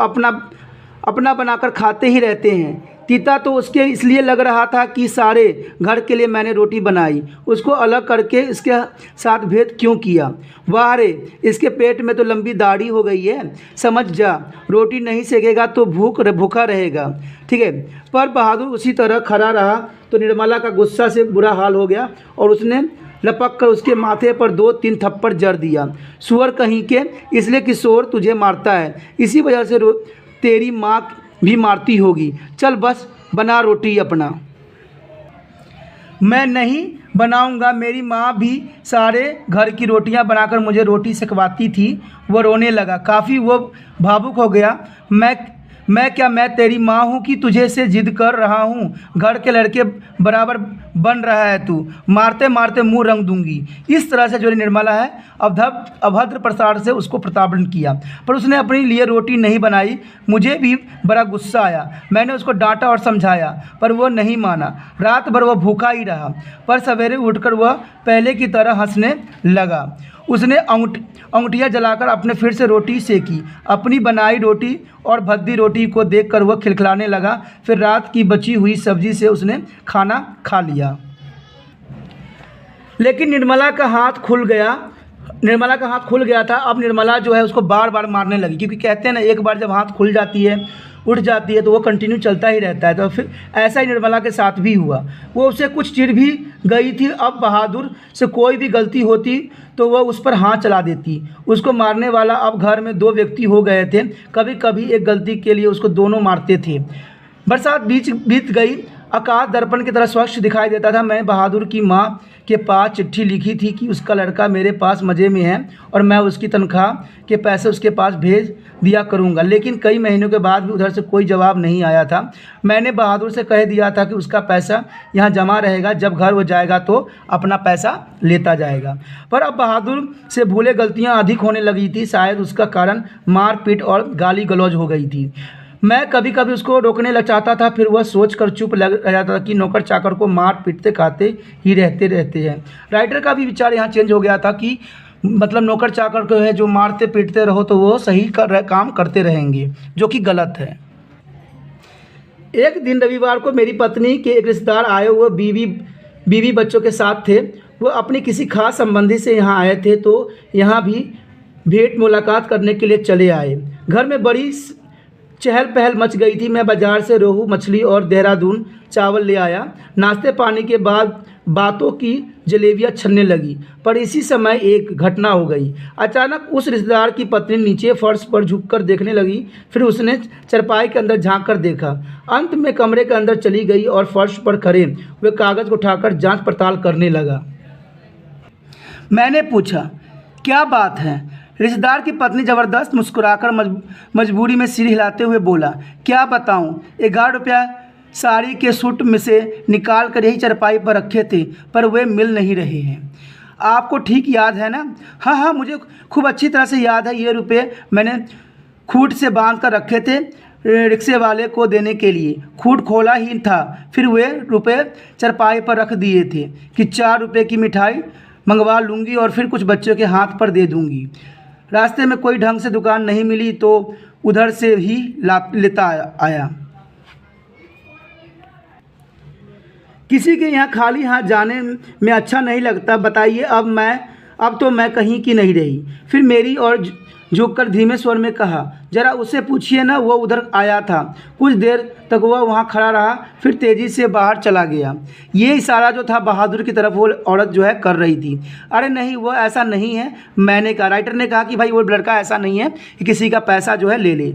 Speaker 1: अपना बनाकर खाते ही रहते हैं। तीता तो उसके इसलिए लग रहा था कि सारे घर के लिए मैंने रोटी बनाई, उसको अलग करके इसके साथ भेद क्यों किया। वाह रे, इसके पेट में तो लंबी दाढ़ी हो गई है। समझ जा, रोटी नहीं सेकेगा तो भूखा रहेगा, ठीक है। पर बहादुर उसी तरह खड़ा रहा तो निर्मला का गुस्सा से बुरा हाल हो गया और उसने लपक कर उसके माथे पर 2-3 थप्पड़ जड़ दिया। सुअर कहीं के, इसलिए किशोर तुझे मारता है, इसी वजह से तेरी माँ भी मारती होगी। चल बस बना रोटी अपना। मैं नहीं बनाऊंगा, मेरी माँ भी सारे घर की रोटियां बनाकर मुझे रोटी सिखवाती थी। वह रोने लगा। काफ़ी वो भावुक हो गया। मैं तेरी माँ हूँ कि तुझे से जिद कर रहा हूँ? घर के लड़के बराबर बन रहा है तू, मारते मारते मुंह रंग दूंगी। इस तरह से जो निर्मला है अभद्र प्रसार से उसको प्रताड़न किया, पर उसने अपने लिए रोटी नहीं बनाई। मुझे भी बड़ा गुस्सा आया। मैंने उसको डांटा और समझाया, पर वह नहीं माना। रात भर वह भूखा ही रहा, पर सवेरे उठकर वह पहले की तरह हंसने लगा। उसने अंगूठियाँ जलाकर अपने फिर से रोटी सेकी। अपनी बनाई रोटी और भद्दी रोटी को देखकर वह खिलखिलाने लगा। फिर रात की बची हुई सब्जी से उसने खाना खा लिया। लेकिन निर्मला का हाथ खुल गया था। अब निर्मला जो है उसको बार बार मारने लगी, क्योंकि कहते हैं ना, एक बार जब हाथ खुल जाती है उठ जाती है तो वो कंटिन्यू चलता ही रहता है। तो फिर ऐसा ही निर्मला के साथ भी हुआ। वो उससे कुछ चिढ़ भी गई थी। अब बहादुर से कोई भी गलती होती तो वह उस पर हाथ चला देती। उसको मारने वाला अब घर में 2 व्यक्ति हो गए थे। कभी कभी एक गलती के लिए उसको दोनों मारते थे। बरसात बीत गई। आकाश दर्पण की तरह स्वच्छ दिखाई देता था। मैं बहादुर की माँ के पास चिट्ठी लिखी थी कि उसका लड़का मेरे पास मज़े में है और मैं उसकी तनख्वाह के पैसे उसके पास भेज दिया करूँगा। लेकिन कई महीनों के बाद भी उधर से कोई जवाब नहीं आया था। मैंने बहादुर से कह दिया था कि उसका पैसा यहाँ जमा रहेगा, जब घर हो जाएगा तो अपना पैसा लेता जाएगा। पर अब बहादुर से भूले गलतियाँ अधिक होने लगी थी। शायद उसका कारण मारपीट और गाली गलौज हो गई थी। मैं कभी कभी उसको रोकने लग चाहता था, फिर वह सोच कर चुप लग जाता था कि नौकर चाकर को मार पीटते खाते ही रहते हैं। राइटर का भी विचार यहाँ चेंज हो गया था कि मतलब नौकर चाकर को है जो मारते पीटते रहो तो वो सही काम करते रहेंगे, जो कि गलत है। एक दिन रविवार को मेरी पत्नी के एक रिश्तेदार आए हुए बीवी बच्चों के साथ थे। वो अपनी किसी खास संबंधी से यहाँ आए थे तो यहाँ भी भेंट मुलाकात करने के लिए चले आए। घर में बड़ी चहल पहल मच गई थी। मैं बाजार से रोहू मछली और देहरादून चावल ले आया। नाश्ते पानी के बाद बातों की जलेबियाँ छनने लगी। पर इसी समय एक घटना हो गई। अचानक उस रिश्तेदार की पत्नी नीचे फर्श पर झुककर देखने लगी। फिर उसने चरपाई के अंदर झांक कर देखा। अंत में कमरे के अंदर चली गई और फर्श पर खड़े हुए कागज़ को उठाकर जांच पड़ताल करने लगा। मैंने पूछा, क्या बात है? रिश्तेदार की पत्नी ज़बरदस्त मुस्कुराकर मजबूरी में सिर हिलाते हुए बोला, क्या बताऊं, 11 रुपया साड़ी के सूट में से निकाल कर यही चरपाई पर रखे थे, पर वे मिल नहीं रहे हैं। आपको ठीक याद है ना? हाँ, मुझे खूब अच्छी तरह से याद है। ये रुपये मैंने खूट से बांध कर रखे थे रिक्शे वाले को देने के लिए। खूट खोला ही था, फिर वे रुपये चरपाई पर रख दिए थे कि 4 रुपये की मिठाई मंगवा लूँगी और फिर कुछ बच्चों के हाथ पर दे दूँगी। रास्ते में कोई ढंग से दुकान नहीं मिली तो उधर से ही लेता आया। किसी के यहाँ खाली हाथ जाने में अच्छा नहीं लगता। बताइए, अब तो मैं कहीं की नहीं रही। फिर मेरी ओर झुककर धीमे स्वर में कहा, जरा उससे पूछिए ना, वो उधर आया था। कुछ देर तक वह वहाँ खड़ा रहा, फिर तेज़ी से बाहर चला गया। ये इशारा जो था बहादुर की तरफ वो औरत जो है कर रही थी। अरे नहीं, वो ऐसा नहीं है, मैंने कहा। राइटर ने कहा कि भाई वो लड़का ऐसा नहीं है कि किसी का पैसा जो है ले ले।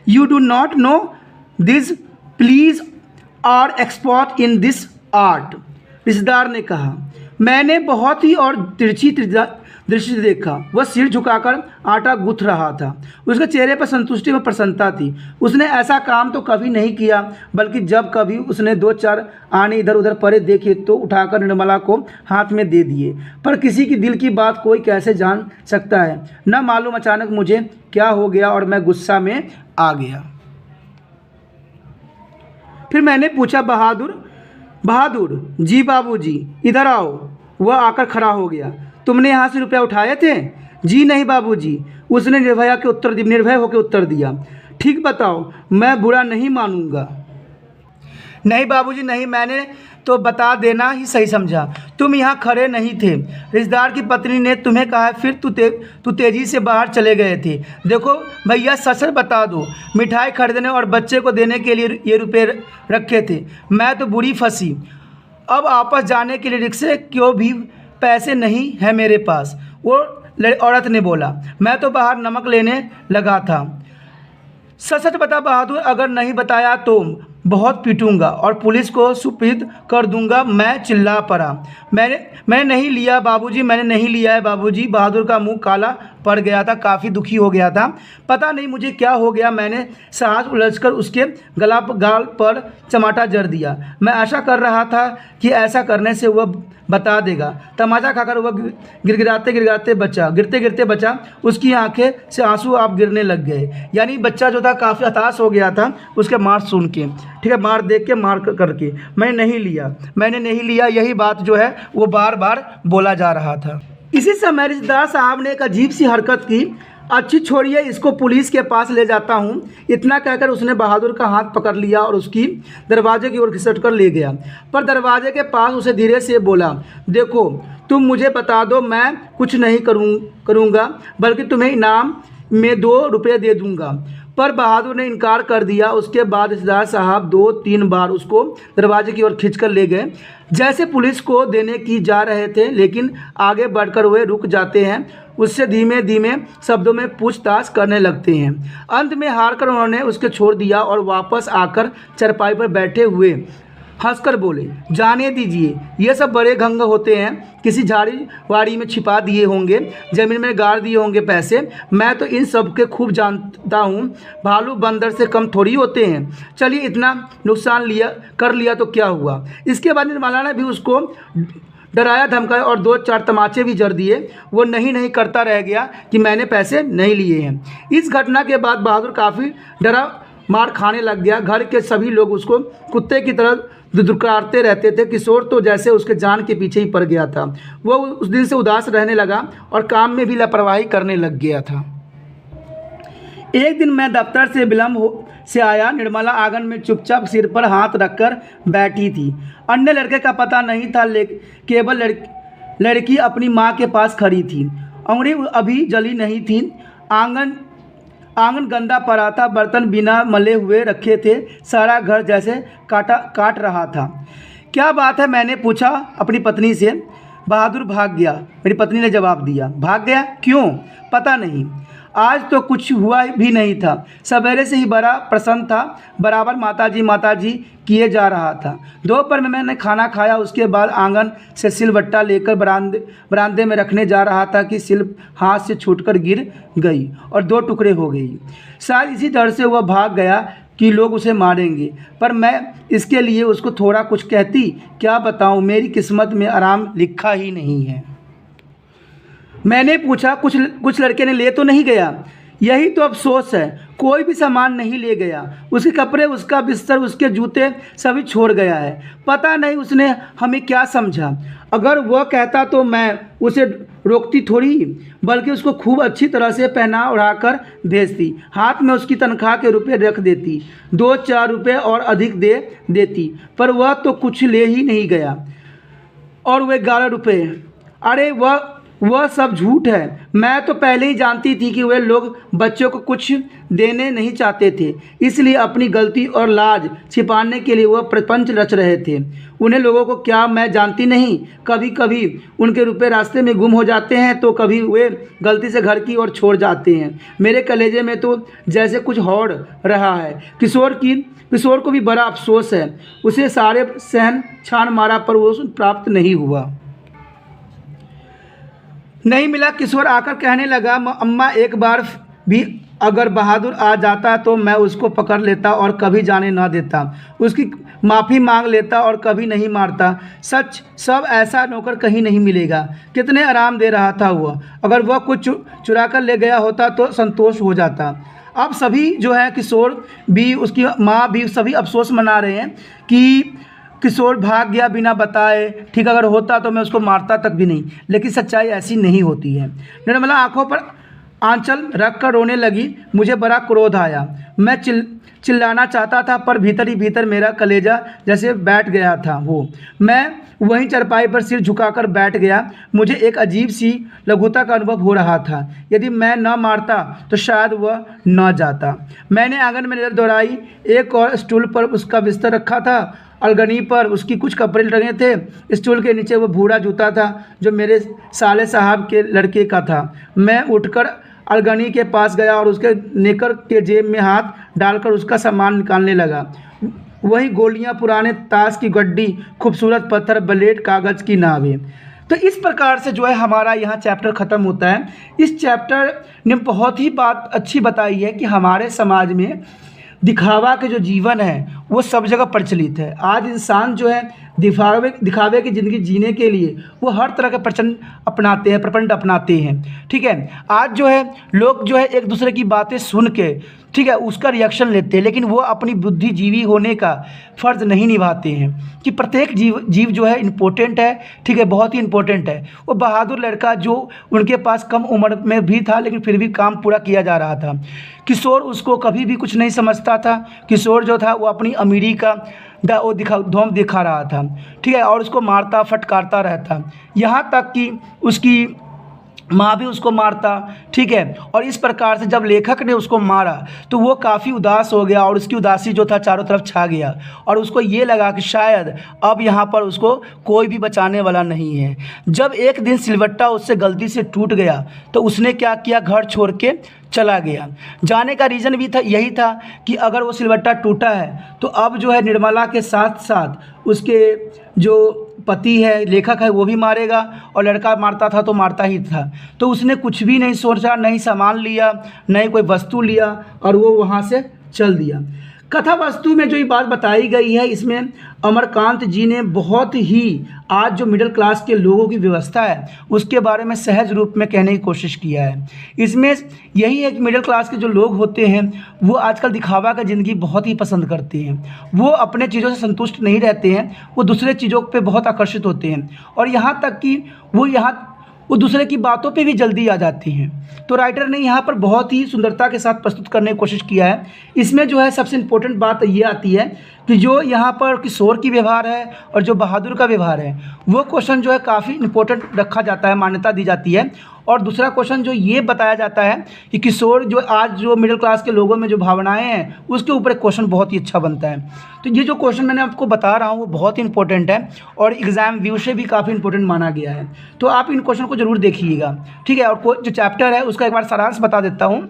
Speaker 1: You do not know this, please are expert in this art, रिश्तेदार ने कहा। मैंने बहुत ही और तिरछी दृष्टि से देखा। वह सिर झुकाकर आटा गूँथ रहा था। उसके चेहरे पर संतुष्टि व प्रसन्नता थी। उसने ऐसा काम तो कभी नहीं किया, बल्कि जब कभी उसने 2-4 आने इधर उधर पड़े देखे तो उठाकर निर्मला को हाथ में दे दिए। पर किसी की दिल की बात कोई कैसे जान सकता है? न मालूम अचानक मुझे क्या हो गया और मैं गुस्सा में आ गया। फिर मैंने पूछा, बहादुर जी बाबूजी, इधर आओ। वह आकर खड़ा हो गया। तुमने यहाँ से रुपया उठाए थे? जी नहीं बाबूजी, उसने निर्भय होकर उत्तर दिया। ठीक बताओ, मैं बुरा नहीं मानूंगा। नहीं बाबूजी नहीं, मैंने तो बता देना ही सही समझा। तुम यहाँ खड़े नहीं थे, रिश्तेदार की पत्नी ने तुम्हें कहा, फिर तू तेज़ी से बाहर चले गए थे। देखो भैया, सच बता दो, मिठाई खरीदने और बच्चे को देने के लिए ये रुपये रखे थे। मैं तो बुरी फंसी। अब वापस जाने के लिए रिक्शे क्यों भी पैसे नहीं है मेरे पास, वो औरत ने बोला। मैं तो बाहर नमक लेने लगा था। सच बता बहादुर, अगर नहीं बताया तो बहुत पीटूंगा और पुलिस को सुपुर्द कर दूंगा। मैं चिल्ला पड़ा। मैंने नहीं लिया बाबूजी, मैंने नहीं लिया है बाबूजी। बहादुर का मुंह काला पड़ गया था, काफ़ी दुखी हो गया था। पता नहीं मुझे क्या हो गया, मैंने सांस उलझकर उसके गाल पर चमाटा जड़ दिया। मैं आशा कर रहा था कि ऐसा करने से वह बता देगा। तमाचा खाकर वह गिरते गिरते बचा। उसकी आंखें से आंसू आप गिरने लग गए। यानी बच्चा जो था काफ़ी हताश हो गया था उसके मार सुन के, ठीक है, मार देख के, मार करके। मैंने नहीं लिया, यही बात जो है वो बार बार बोला जा रहा था। इसी समय रिश्तेदार साहब ने एक अजीब सी हरकत की। अच्छी छोड़िए, इसको पुलिस के पास ले जाता हूँ। इतना कहकर उसने बहादुर का हाथ पकड़ लिया और उसकी दरवाजे की ओर घिसट कर ले गया। पर दरवाजे के पास उसे धीरे से बोला, देखो तुम मुझे बता दो, मैं कुछ नहीं करूँगा, बल्कि तुम्हें इनाम में 2 रुपये दे दूँगा। पर बहादुर ने इनकार कर दिया। उसके बाद रिश्तेदार साहब 2-3 बार उसको दरवाजे की ओर खींचकर ले गए, जैसे पुलिस को देने की जा रहे थे, लेकिन आगे बढ़कर वे रुक जाते हैं, उससे धीमे धीमे शब्दों में पूछताछ करने लगते हैं। अंत में हारकर उन्होंने उसके छोड़ दिया और वापस आकर चारपाई पर बैठे हुए हंसकर बोले, जाने दीजिए, ये सब बड़े घंग होते हैं, किसी झाड़ी वाड़ी में छिपा दिए होंगे, ज़मीन में गाड़ दिए होंगे पैसे। मैं तो इन सब के खूब जानता हूँ, भालू बंदर से कम थोड़ी होते हैं। चलिए, इतना नुकसान कर लिया तो क्या हुआ। इसके बाद निर्मला ने भी उसको डराया धमकाया और 2-4 तमाचे भी जड़ दिए। वो नहीं करता रह गया कि मैंने पैसे नहीं लिए हैं। इस घटना के बाद बहादुर काफ़ी डरा मार खाने लग गया। घर के सभी लोग उसको कुत्ते की तरह दुदुकारते रहते थे। किशोर तो जैसे उसके जान के पीछे ही पड़ गया था। वो उस दिन से उदास रहने लगा और काम में भी लापरवाही करने लग गया था। एक दिन मैं दफ्तर से विलम्ब से आया। निर्मला आंगन में चुपचाप सिर पर हाथ रखकर बैठी थी। अन्य लड़के का पता नहीं था, केवल लड़की अपनी माँ के पास खड़ी थी। अंगुरी अभी जली नहीं थी। आंगन गंदा पड़ा था, बर्तन बिना मले हुए रखे थे, सारा घर जैसे काट रहा था। क्या बात है, मैंने पूछा अपनी पत्नी से। बहादुर भाग गया, मेरी पत्नी ने जवाब दिया। भाग गया? क्यों? पता नहीं, आज तो कुछ हुआ भी नहीं था। सवेरे से ही बड़ा प्रसन्न था, बराबर माताजी किए जा रहा था। दोपहर में मैंने खाना खाया, उसके बाद आंगन से सिलबट्टा लेकर बरामदे में रखने जा रहा था कि सिल हाथ से छूटकर गिर गई और 2 टुकड़े हो गई। शायद इसी डर से वह भाग गया कि लोग उसे मारेंगे, पर मैं इसके लिए उसको थोड़ा कुछ कहती। क्या बताऊँ, मेरी किस्मत में आराम लिखा ही नहीं है। मैंने पूछा, कुछ लड़के ने ले तो नहीं गया? यही तो अफसोस है, कोई भी सामान नहीं ले गया। उसके कपड़े, उसका बिस्तर, उसके जूते सभी छोड़ गया है। पता नहीं उसने हमें क्या समझा। अगर वह कहता तो मैं उसे रोकती थोड़ी, बल्कि उसको खूब अच्छी तरह से पहना उड़ाकर भेजती। हाथ में उसकी तनख्वाह के रुपए रख देती, 2-4 रुपये और अधिक दे देती, पर वह तो कुछ ले ही नहीं गया। और वे 11 रुपये, अरे वह सब झूठ है। मैं तो पहले ही जानती थी कि वे लोग बच्चों को कुछ देने नहीं चाहते थे, इसलिए अपनी गलती और लाज छिपाने के लिए वह प्रपंच रच रहे थे। उन्हें लोगों को क्या मैं जानती नहीं? कभी कभी उनके रुपए रास्ते में गुम हो जाते हैं, तो कभी वे गलती से घर की ओर छोड़ जाते हैं। मेरे कलेजे में तो जैसे कुछ हौड़ रहा है। किशोर को भी बड़ा अफसोस है। उसे सारे सहन छान मारा, पर वो प्राप्त नहीं हुआ, नहीं मिला। किशोर आकर कहने लगा, अम्मा, एक बार भी अगर बहादुर आ जाता तो मैं उसको पकड़ लेता और कभी जाने ना देता, उसकी माफ़ी मांग लेता और कभी नहीं मारता। सच, सब ऐसा नौकर कहीं नहीं मिलेगा। कितने आराम दे रहा था वह। अगर वह कुछ चुरा कर ले गया होता तो संतोष हो जाता। अब सभी जो है, किशोर भी, उसकी माँ भी, सभी अफसोस मना रहे हैं कि किशोर भाग गया बिना बताए। ठीक, अगर होता तो मैं उसको मारता तक भी नहीं, लेकिन सच्चाई ऐसी नहीं होती है। निर्मला आंखों पर आंचल रख कर रोने लगी। मुझे बड़ा क्रोध आया। मैं चिल्लाना चाहता था, पर भीतर ही भीतर मेरा कलेजा जैसे बैठ गया था। मैं वहीं चारपाई पर सिर झुकाकर बैठ गया। मुझे एक अजीब सी लघुता का अनुभव हो रहा था। यदि मैं न मारता तो शायद वह न जाता। मैंने आंगन में नजर दौड़ाई। एक और स्टूल पर उसका बिस्तर रखा था, अलगनी पर उसकी कुछ कपड़े लगे थे। स्टूल के नीचे वो भूरा जूता था जो मेरे साले साहब के लड़के का था। मैं उठकर अलगनी के पास गया और उसके नेकर के जेब में हाथ डालकर उसका सामान निकालने लगा। वही गोलियां, पुराने ताश की गड्डी, खूबसूरत पत्थर, ब्लेड, कागज़ की नावें। तो इस प्रकार से जो है हमारा यहाँ चैप्टर ख़त्म होता है। इस चैप्टर ने बहुत ही बात अच्छी बताई है कि हमारे समाज में दिखावा के जो जीवन है वो सब जगह प्रचलित है। आज इंसान जो है दिखावे की ज़िंदगी जीने के लिए वो हर तरह के प्रपंड अपनाते हैं। ठीक है, आज जो है लोग जो है एक दूसरे की बातें सुन के, ठीक है, उसका रिएक्शन लेते हैं, लेकिन वो अपनी बुद्धिजीवी होने का फ़र्ज़ नहीं निभाते हैं कि प्रत्येक जीव जो है इम्पोर्टेंट है। ठीक है, बहुत ही इम्पोर्टेंट है। वो बहादुर लड़का जो उनके पास कम उम्र में भी था, लेकिन फिर भी काम पूरा किया जा रहा था। किशोर उसको कभी भी कुछ नहीं समझता था। किशोर जो था वो अपनी अमीरी का धौम दिखा रहा था। ठीक है, और उसको मारता फटकारता रहता, यहाँ तक कि उसकी माँ भी उसको मारता, ठीक है। और इस प्रकार से जब लेखक ने उसको मारा तो वो काफ़ी उदास हो गया और उसकी उदासी जो था चारों तरफ छा गया और उसको ये लगा कि शायद अब यहाँ पर उसको कोई भी बचाने वाला नहीं है। जब एक दिन सिलवट्टा उससे गलती से टूट गया तो उसने क्या किया, घर छोड़ के चला गया। जाने का रीज़न भी था, यही था कि अगर वो सिलवट्टा टूटा है तो अब जो है निर्मला के साथ साथ उसके जो पति है, लेखक है, वो भी मारेगा और लड़का मारता था तो मारता ही था। तो उसने कुछ भी नहीं सोचा, नहीं सामान लिया, नहीं कोई वस्तु लिया और वो वहाँ से चल दिया। कथा वस्तु में जो ये बात बताई गई है इसमें अमरकांत जी ने बहुत ही आज जो मिडिल क्लास के लोगों की व्यवस्था है उसके बारे में सहज रूप में कहने की कोशिश किया है। इसमें यही है कि मिडिल क्लास के जो लोग होते हैं वो आजकल दिखावा का ज़िंदगी बहुत ही पसंद करते हैं। वो अपने चीज़ों से संतुष्ट नहीं रहते हैं, वो दूसरे चीज़ों पे बहुत आकर्षित होते हैं और यहाँ तक कि वो दूसरे की बातों पे भी जल्दी आ जाती हैं। तो राइटर ने यहाँ पर बहुत ही सुंदरता के साथ प्रस्तुत करने की कोशिश किया है। इसमें जो है सबसे इम्पोर्टेंट बात ये आती है कि जो यहाँ पर किशोर की व्यवहार है और जो बहादुर का व्यवहार है वो क्वेश्चन जो है काफ़ी इम्पोर्टेंट रखा जाता है, मान्यता दी जाती है। और दूसरा क्वेश्चन जो ये बताया जाता है कि किशोर जो आज जो मिडिल क्लास के लोगों में जो भावनाएं हैं उसके ऊपर एक क्वेश्चन बहुत ही अच्छा बनता है। तो ये जो क्वेश्चन मैंने आपको बता रहा हूँ वो बहुत ही इंपॉर्टेंट है और एग्ज़ाम व्यू से भी काफ़ी इंपॉर्टेंट माना गया है। तो आप इन क्वेश्चन को ज़रूर देखिएगा, ठीक है। और जो चैप्टर है उसका एक बार सारांश बता देता हूँ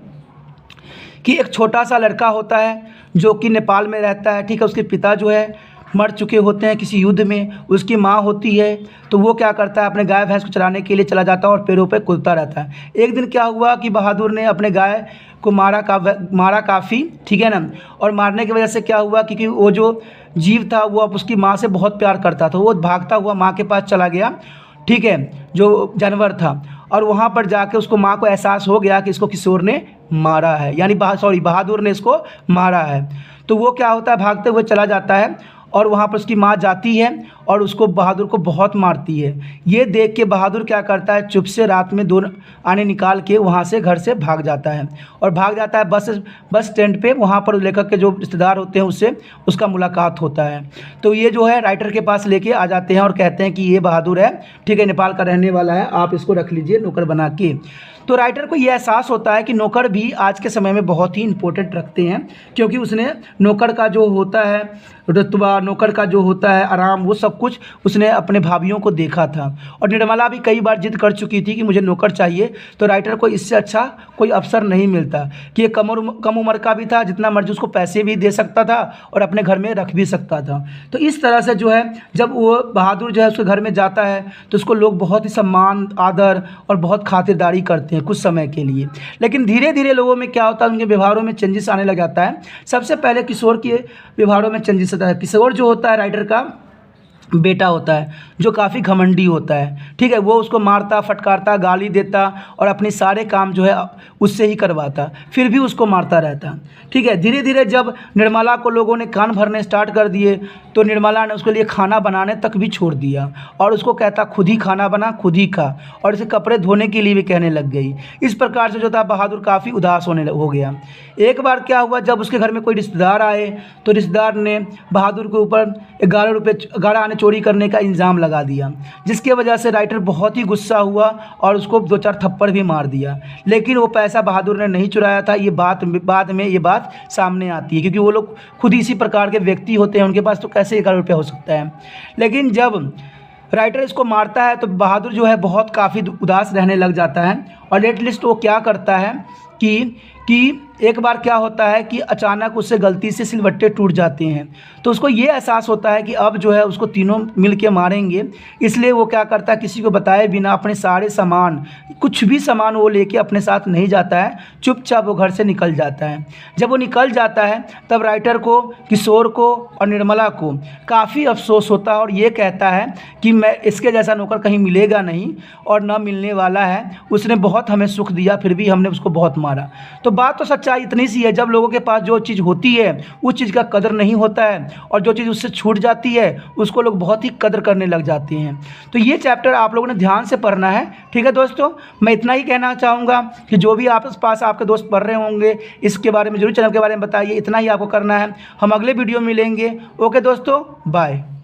Speaker 1: कि एक छोटा सा लड़का होता है जो कि नेपाल में रहता है, ठीक है। उसके पिता जो है मर चुके होते हैं किसी युद्ध में, उसकी माँ होती है तो वो क्या करता है, अपने गाय भैंस को चराने के लिए चला जाता है और पेड़ों पे कूदता रहता है। एक दिन क्या हुआ कि बहादुर ने अपने गाय को मारा काफ़ी, ठीक है ना। और मारने की वजह से क्या हुआ, क्योंकि वो जो जीव था वो अब उसकी माँ से बहुत प्यार करता था, वो भागता हुआ माँ के पास चला गया, ठीक है, जो जानवर था। और वहाँ पर जाके उसको माँ को एहसास हो गया कि इसको किशोर ने मारा है, यानी बहादुर ने इसको मारा है। तो वो क्या होता है, भागते हुए चला जाता है और वहाँ पर उसकी माँ जाती है और उसको बहादुर को बहुत मारती है। ये देख के बहादुर क्या करता है, चुप से रात में 2 आने निकाल के वहाँ से घर से भाग जाता है और भाग जाता है बस स्टैंड पे। वहाँ पर लेखक के जो रिश्तेदार होते हैं उससे उसका मुलाकात होता है। तो ये जो है राइटर के पास लेके आ जाते हैं और कहते हैं कि ये बहादुर है, ठीक है, नेपाल का रहने वाला है, आप इसको रख लीजिए नौकर बना के। तो राइटर को ये एहसास होता है कि नौकर भी आज के समय में बहुत ही इंपॉर्टेंट रखते हैं, क्योंकि उसने नौकर का जो होता है रुतबा, नौकर का जो होता है आराम, वो सब कुछ उसने अपने भाभीियों को देखा था। और निर्मला भी कई बार जिद कर चुकी थी कि मुझे नौकर चाहिए। तो राइटर को इससे अच्छा कोई अवसर नहीं मिलता कि ये कम उम्र का भी था, जितना मर्जी उसको पैसे भी दे सकता था और अपने घर में रख भी सकता था। तो इस तरह से जो है जब वो बहादुर जो है उसके घर में जाता है तो उसको लोग बहुत ही सम्मान, आदर और बहुत खातिरदारी करते हैं कुछ समय के लिए। लेकिन धीरे धीरे लोगों में क्या होता है, उनके व्यवहारों में चेंजेस आने लग जाता है। सबसे पहले किशोर के व्यवहारों में चेंजेस आता है। किशोर जो होता है राइटर का बेटा होता है जो काफ़ी घमंडी होता है, ठीक है। वो उसको मारता, फटकारता, गाली देता और अपने सारे काम जो है उससे ही करवाता, फिर भी उसको मारता रहता, ठीक है। धीरे धीरे जब निर्मला को लोगों ने कान भरने स्टार्ट कर दिए तो निर्मला ने उसके लिए खाना बनाने तक भी छोड़ दिया और उसको कहता खुद ही खाना बना, खुद ही खा, और इसे कपड़े धोने के लिए भी कहने लग गई। इस प्रकार से जो था बहादुर काफ़ी उदास हो गया। एक बार क्या हुआ, जब उसके घर में कोई रिश्तेदार आए तो रिश्तेदार ने बहादुर के ऊपर 11 आने चोरी करने का इल्ज़ाम लगा दिया, जिसके वजह से राइटर बहुत ही गुस्सा हुआ और उसको 2-4 थप्पड़ भी मार दिया। लेकिन वो पैसा बहादुर ने नहीं चुराया था। ये बाद में ये बात सामने आती है, क्योंकि वो लोग खुद इसी प्रकार के व्यक्ति होते हैं, उनके पास तो कैसे 11 रुपया हो सकता है। लेकिन जब राइटर इसको मारता है तो बहादुर जो है बहुत काफ़ी उदास रहने लग जाता है। और एटलीस्ट वो क्या करता है कि एक बार क्या होता है कि अचानक उससे गलती से सिलवट्टे टूट जाते हैं, तो उसको ये एहसास होता है कि अब जो है उसको तीनों मिल के मारेंगे। इसलिए वो क्या करता है, किसी को बताए बिना अपने सारे सामान, कुछ भी सामान वो लेके अपने साथ नहीं जाता है, चुपचाप वो घर से निकल जाता है। जब वो निकल जाता है तब राइटर को, किशोर को और निर्मला को काफ़ी अफसोस होता है और ये कहता है कि मैं इसके जैसा नौकर कहीं मिलेगा नहीं और न मिलने वाला है। उसने बहुत हमें सुख दिया, फिर भी हमने उसको बहुत मारा। तो बात तो सच्चाई इतनी सी है, जब लोगों के पास जो चीज़ होती है उस चीज़ का कदर नहीं होता है और जो चीज़ उससे छूट जाती है उसको लोग बहुत ही कदर करने लग जाते हैं। तो ये चैप्टर आप लोगों ने ध्यान से पढ़ना है, ठीक है दोस्तों। मैं इतना ही कहना चाहूँगा कि जो भी आप पास आपके दोस्त पढ़ रहे होंगे इसके बारे में जरूर चैनल के बारे में बताइए। इतना ही आपको करना है। हम अगले वीडियो में मिलेंगे। ओके दोस्तों, बाय।